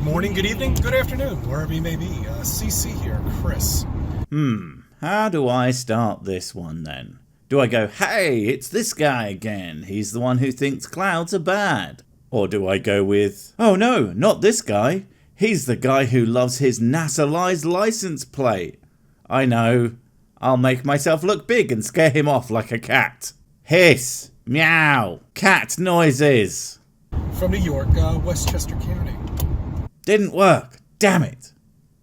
morning, good evening, good afternoon, wherever you may be. CC here, Chris. How do I start this one then? Do I go, hey, it's this guy again, he's the one who thinks clouds are bad? Or do I go with, oh no, not this guy, he's the guy who loves his NASA-lized license plate? I know, I'll make myself look big and scare him off like a cat. Hiss, meow, cat noises. From New York, Westchester County. Didn't work, damn it.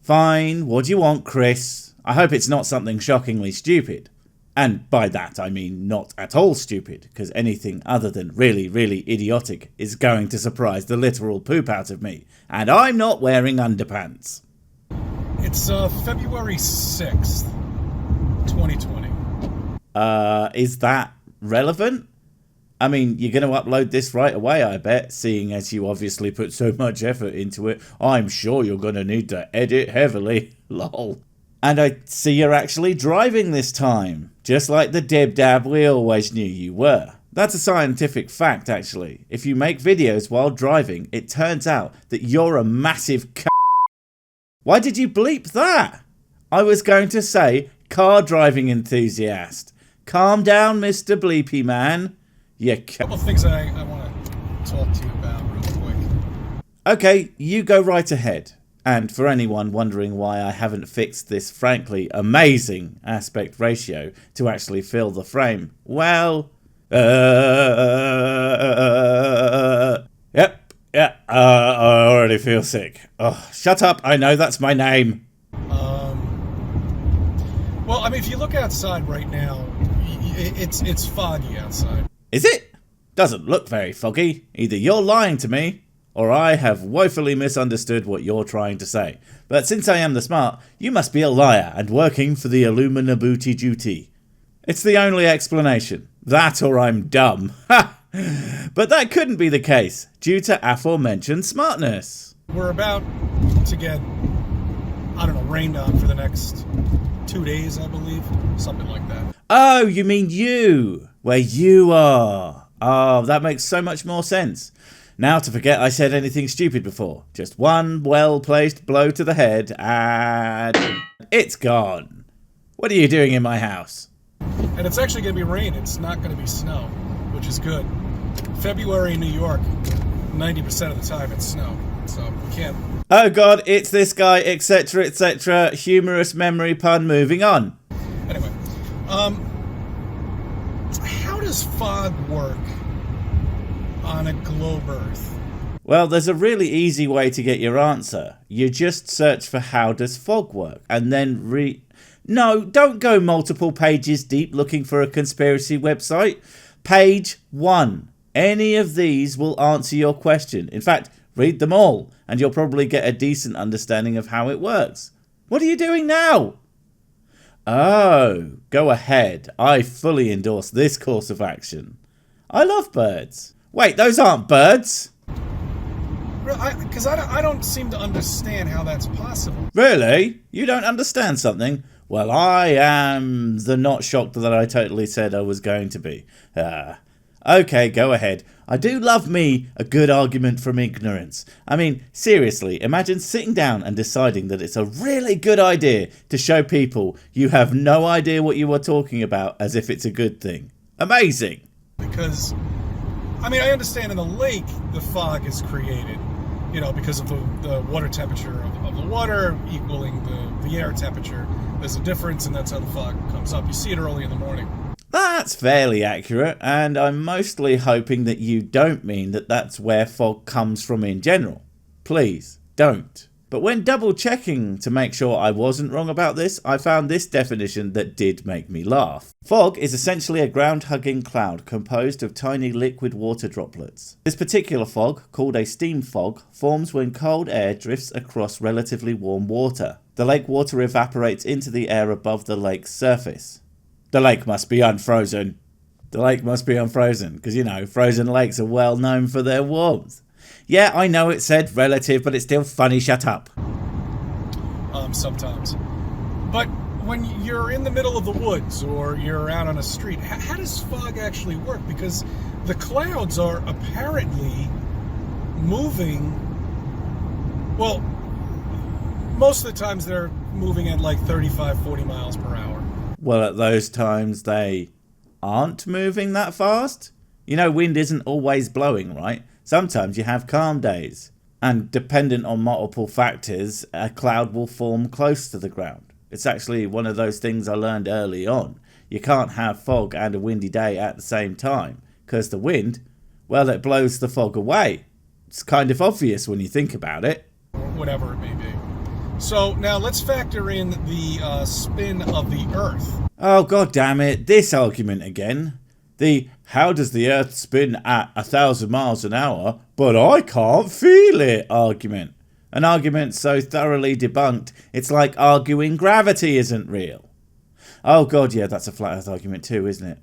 Fine, what do you want, Chris? I hope it's not something shockingly stupid. And by that I mean not at all stupid, because anything other than really, really idiotic is going to surprise the literal poop out of me. And I'm not wearing underpants. It's February 6th, 2020. Is that relevant? I mean, you're going to upload this right away, I bet, seeing as you obviously put so much effort into it. I'm sure you're going to need to edit heavily. Lol. And I see you're actually driving this time, just like the dib-dab we always knew you were. That's a scientific fact, actually. If you make videos while driving, it turns out that you're a massive c***. Why did you bleep that? I was going to say car driving enthusiast. Calm down, Mr. Bleepy Man. A couple of things I want to talk to you about real quick. Okay, you go right ahead. And for anyone wondering why I haven't fixed this frankly amazing aspect ratio to actually fill the frame, well, I already feel sick. Oh, shut up, I know that's my name. Well, I mean, if you look outside right now, it's foggy outside. Is it? Doesn't look very foggy. Either you're lying to me, or I have woefully misunderstood what you're trying to say. But since I am the smart, you must be a liar and working for the Illuminati duty. It's the only explanation. That or I'm dumb. Ha! But that couldn't be the case, due to aforementioned smartness. We're about to get, rained on for the next 2 days, I believe. Something like that. Oh, you mean you, where you are. Oh, that makes so much more sense. Now to forget I said anything stupid before. Just one well-placed blow to the head and it's gone. What are you doing in my house? And it's actually going to be rain. It's not going to be snow, which is good. February in New York, 90% of the time it's snow. So we can't... Oh god, it's this guy, etc, etc. Humorous memory pun, moving on. Anyway, how does fog work on a globe Earth? Well, there's a really easy way to get your answer. You just search for how does fog work and then No, don't go multiple pages deep looking for a conspiracy website. Page 1. Any of these will answer your question. In fact, read them all and you'll probably get a decent understanding of how it works. What are you doing now? Oh, go ahead. I fully endorse this course of action. I love birds. Wait, those aren't birds. Because I don't seem to understand how that's possible. Really? You don't understand something? Well, I am the not shocked that I totally said I was going to be. Okay, go ahead. I do love me a good argument from ignorance. I mean, seriously, imagine sitting down and deciding that it's a really good idea to show people you have no idea what you are talking about as if it's a good thing. Amazing. Because, I understand in the lake the fog is created, because of the water temperature of the water equaling the air temperature. There's a difference and that's how the fog comes up. You see it early in the morning. That's fairly accurate, and I'm mostly hoping that you don't mean that that's where fog comes from in general. Please, don't. But when double checking to make sure I wasn't wrong about this, I found this definition that did make me laugh. Fog is essentially a ground-hugging cloud composed of tiny liquid water droplets. This particular fog, called a steam fog, forms when cold air drifts across relatively warm water. The lake water evaporates into the air above the lake's surface. The lake must be unfrozen. The lake must be unfrozen, because, frozen lakes are well known for their warmth. Yeah, I know it said relative, but it's still funny, shut up. Sometimes. But when you're in the middle of the woods or you're out on a street, how does fog actually work? Because the clouds are apparently moving Well, most of the times they're moving at like 35, 40 miles per hour. Well, at those times they aren't moving that fast. You know, wind isn't always blowing, right? Sometimes you have calm days. And dependent on multiple factors, a cloud will form close to the ground. It's actually one of those things I learned early on. You can't have fog and a windy day at the same time, because the wind, well, it blows the fog away. It's kind of obvious when you think about it. Whatever it may be. So now let's factor in the spin of the Earth. Oh, god damn it, this argument again. The how does the Earth spin at 1,000 miles an hour, but I can't feel it argument. An argument so thoroughly debunked, it's like arguing gravity isn't real. Oh god, yeah, that's a flat Earth argument too, isn't it?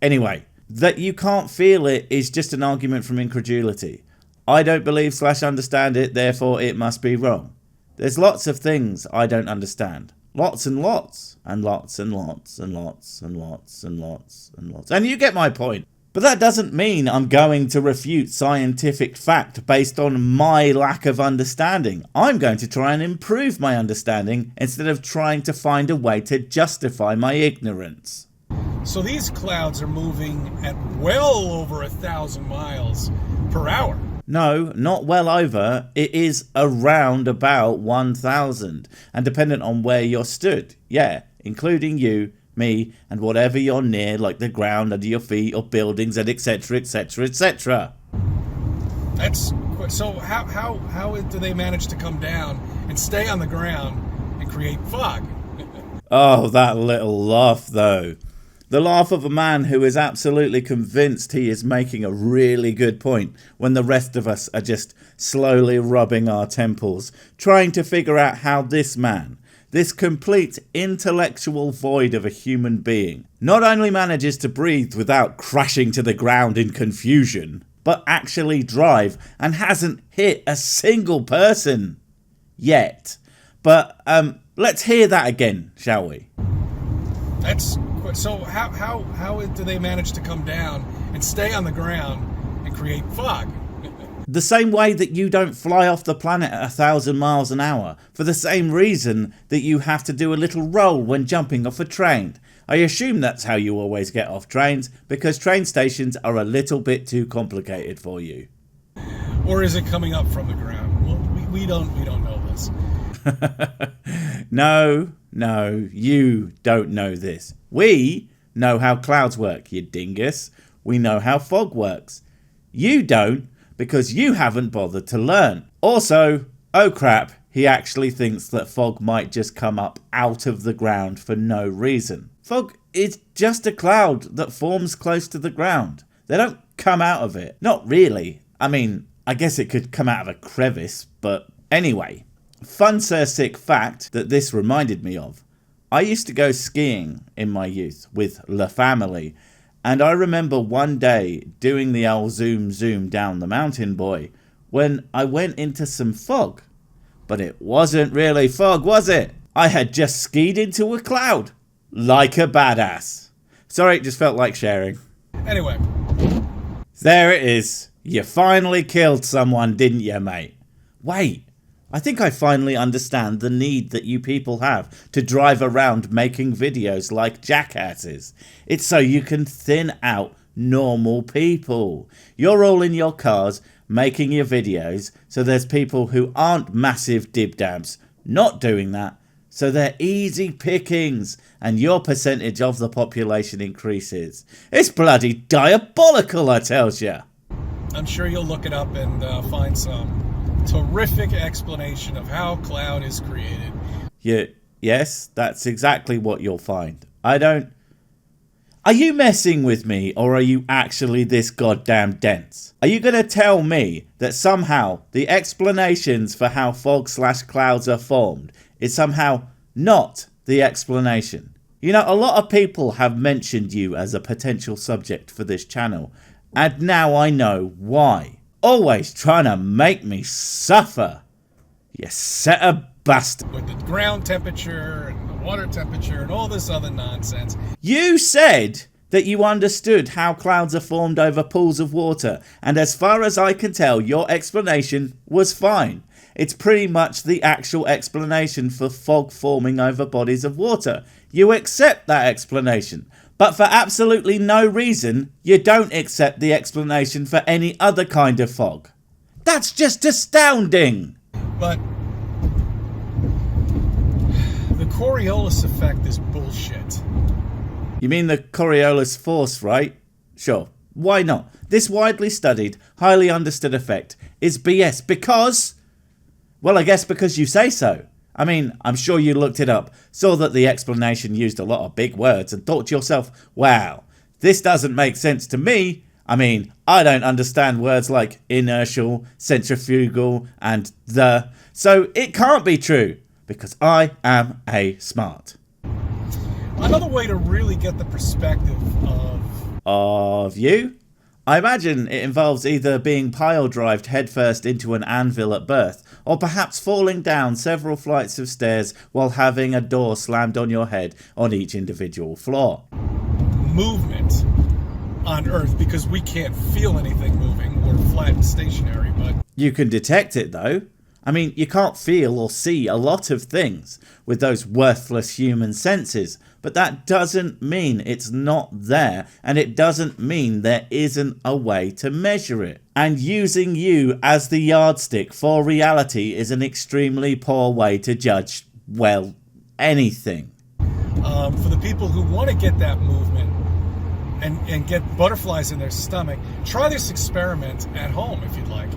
Anyway, that you can't feel it is just an argument from incredulity. I don't believe / understand it, therefore it must be wrong. There's lots of things I don't understand. Lots and lots. And lots and lots and lots and lots and lots and lots. And you get my point. But that doesn't mean I'm going to refute scientific fact based on my lack of understanding. I'm going to try and improve my understanding instead of trying to find a way to justify my ignorance. So these clouds are moving at well over 1,000 miles per hour. No, not well over. It is around about 1,000. And dependent on where you're stood. Yeah, including you, me, and whatever you're near, like the ground under your feet or buildings and etc, etc, etc. That's so how do they manage to come down and stay on the ground and create fog? Oh, that little laugh though. The laugh of a man who is absolutely convinced he is making a really good point when the rest of us are just slowly rubbing our temples, trying to figure out how this man, this complete intellectual void of a human being, not only manages to breathe without crashing to the ground in confusion, but actually drive and hasn't hit a single person yet. But let's hear that again, shall we? That's so how do they manage to come down and stay on the ground and create fog? The same way that you don't fly off the planet at 1,000 miles an hour, for the same reason that you have to do a little roll when jumping off a train. I assume that's how you always get off trains, because train stations are a little bit too complicated for you. Or is it coming up from the ground? Well, we don't know this. No, you don't know this. We know how clouds work, you dingus. We know how fog works. You don't, because you haven't bothered to learn. Also, oh crap, he actually thinks that fog might just come up out of the ground for no reason. Fog is just a cloud that forms close to the ground. They don't come out of it. Not really. I mean, I guess it could come out of a crevice, but anyway. Fun sick fact that this reminded me of. I used to go skiing in my youth with La Family, and I remember one day doing the old zoom down the mountain, boy, when I went into some fog. But it wasn't really fog, was it? I had just skied into a cloud. Like a badass. Sorry, it just felt like sharing. Anyway. There it is. You finally killed someone, didn't you, mate? Wait. I think I finally understand the need that you people have to drive around making videos like jackasses. It's so you can thin out normal people. You're all in your cars making your videos, so there's people who aren't massive dibdabs not doing that, so they're easy pickings and your percentage of the population increases. It's bloody diabolical, I tells ya. I'm sure you'll look it up and find some terrific explanation of how cloud is created. Yes, that's exactly what you'll find. Are you messing with me, or are you actually this goddamn dense? Are you going to tell me that somehow the explanations for how fog/clouds are formed is somehow not the explanation? You know, a lot of people have mentioned you as a potential subject for this channel, and now I know why. Always trying to make me suffer. You set a bastard. With the ground temperature and the water temperature and all this other nonsense. You said that you understood how clouds are formed over pools of water, and as far as I can tell, your explanation was fine. It's pretty much the actual explanation for fog forming over bodies of water. You accept that explanation. But for absolutely no reason, you don't accept the explanation for any other kind of fog. That's just astounding! But the Coriolis effect is bullshit. You mean the Coriolis force, right? Sure. Why not? This widely studied, highly understood effect is BS because... well, I guess because you say so. I mean, I'm sure you looked it up, saw that the explanation used a lot of big words and thought to yourself, wow, this doesn't make sense to me. I mean, I don't understand words like inertial, centrifugal, and the. So it can't be true, because I am a smart. Another way to really get the perspective Of you? I imagine it involves either being pile-drived headfirst into an anvil at birth, or perhaps falling down several flights of stairs while having a door slammed on your head on each individual floor. movement on Earth, because we can't feel anything moving. We're flat and stationary, but... You can detect it, though. I mean, you can't feel or see a lot of things with those worthless human senses, but that doesn't mean it's not there, and it doesn't mean there isn't a way to measure it. And using you as the yardstick for reality is an extremely poor way to judge, well, anything. For the people who want to get that movement and get butterflies in their stomach, try this experiment at home if you'd like.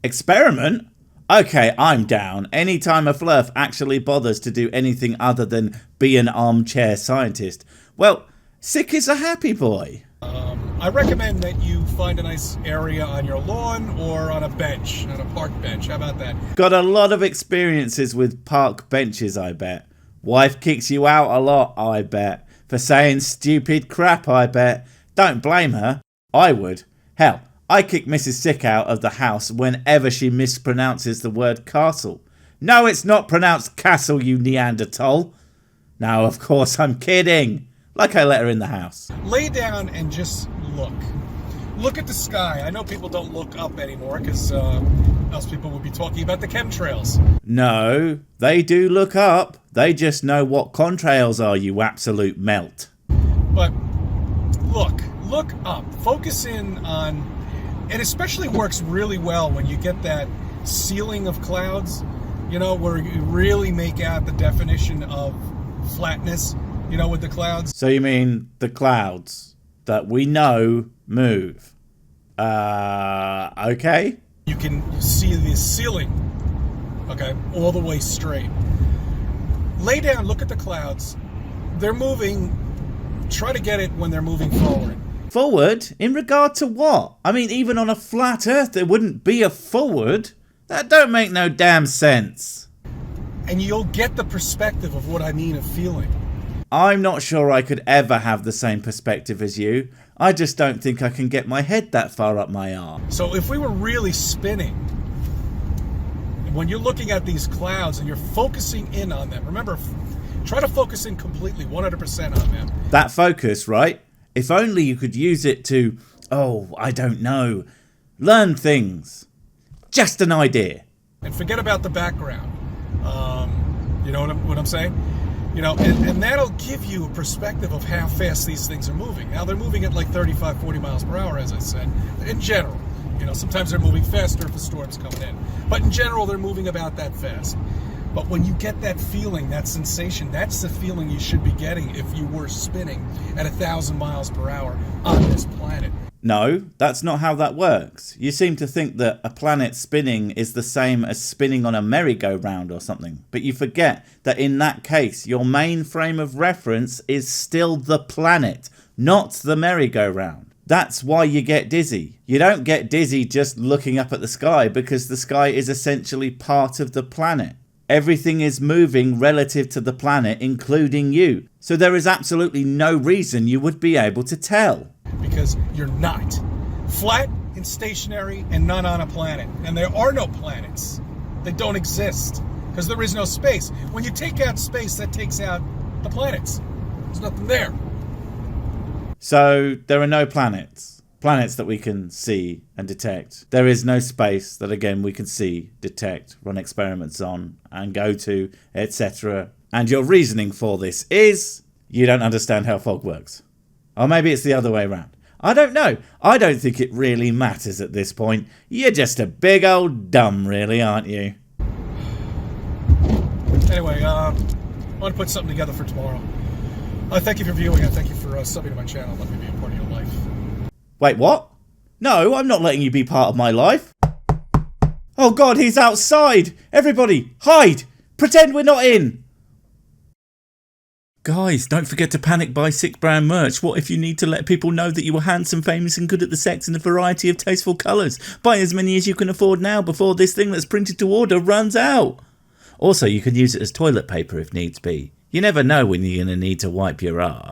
Experiment? Okay, I'm down. Anytime a flurf actually bothers to do anything other than be an armchair scientist, well, sick is a happy boy. I recommend that you find a nice area on your lawn or on a bench, on a park bench. How about that? Got a lot of experiences with park benches, I bet. Wife kicks you out a lot, I bet. For saying stupid crap, I bet. Don't blame her. I would. Hell, I kick Mrs. Sick out of the house whenever she mispronounces the word castle. No, it's not pronounced castle, you Neanderthal. No, of course, I'm kidding. Like I let her in the house. Lay down and just look. Look at the sky. I know people don't look up anymore because else people would be talking about the chemtrails. No, they do look up. They just know what contrails are, you absolute melt. But look up. Focus in on... It especially works really well when you get that ceiling of clouds, you know, where you really make out the definition of flatness, you know, with the clouds. So you mean the clouds that we know move? Okay. You can see the ceiling, okay, all the way straight. Lay down, look at the clouds. They're moving. Try to get it when they're moving forward. Forward? In regard to what? I mean, even on a flat earth, there wouldn't be a forward. That don't make no damn sense. And you'll get the perspective of what I mean of feeling. I'm not sure I could ever have the same perspective as you. I just don't think I can get my head that far up my arm. So if we were really spinning, when you're looking at these clouds and you're focusing in on them, remember, try to focus in completely, 100% on them. That focus, right? If only you could use it to, I don't know, learn things. Just an idea. And forget about the background. You know what I'm saying? You know, and that'll give you a perspective of how fast these things are moving. Now, they're moving at like 35, 40 miles per hour, as I said, in general. You know, sometimes they're moving faster if a storm's coming in. But in general, they're moving about that fast. But when you get that feeling, that sensation, that's the feeling you should be getting if you were spinning at 1,000 miles per hour on this planet. No, that's not how that works. You seem to think that a planet spinning is the same as spinning on a merry-go-round or something. But you forget that in that case, your main frame of reference is still the planet, not the merry-go-round. That's why you get dizzy. You don't get dizzy just looking up at the sky because the sky is essentially part of the planet. Everything is moving relative to the planet, including you. So there is absolutely no reason you would be able to tell. Because you're not. Flat and stationary and not on a planet. And there are no planets. They don't exist. Because there is no space. When you take out space, that takes out the planets. There's nothing there. So there are no planets. planets that we can see and detect. There is no space that, again, we can see, detect, run experiments on, and go to, etc. And your reasoning for this is you don't understand how fog works. Or maybe it's the other way around. I don't know. I don't think it really matters at this point. You're just a big old dumb, really, aren't you? Anyway, I want to put something together for tomorrow. Thank you for viewing, and thank you for subbing to my channel. Let me be a part of your life. Wait, what? No, I'm not letting you be part of my life. Oh God, he's outside! Everybody, hide! Pretend we're not in! Guys, don't forget to panic buy Sick Brand merch. What if you need to let people know that you were handsome, famous and good at the sex in a variety of tasteful colours? Buy as many as you can afford now before this thing that's printed to order runs out. Also, you can use it as toilet paper if needs be. You never know when you're going to need to wipe your arse.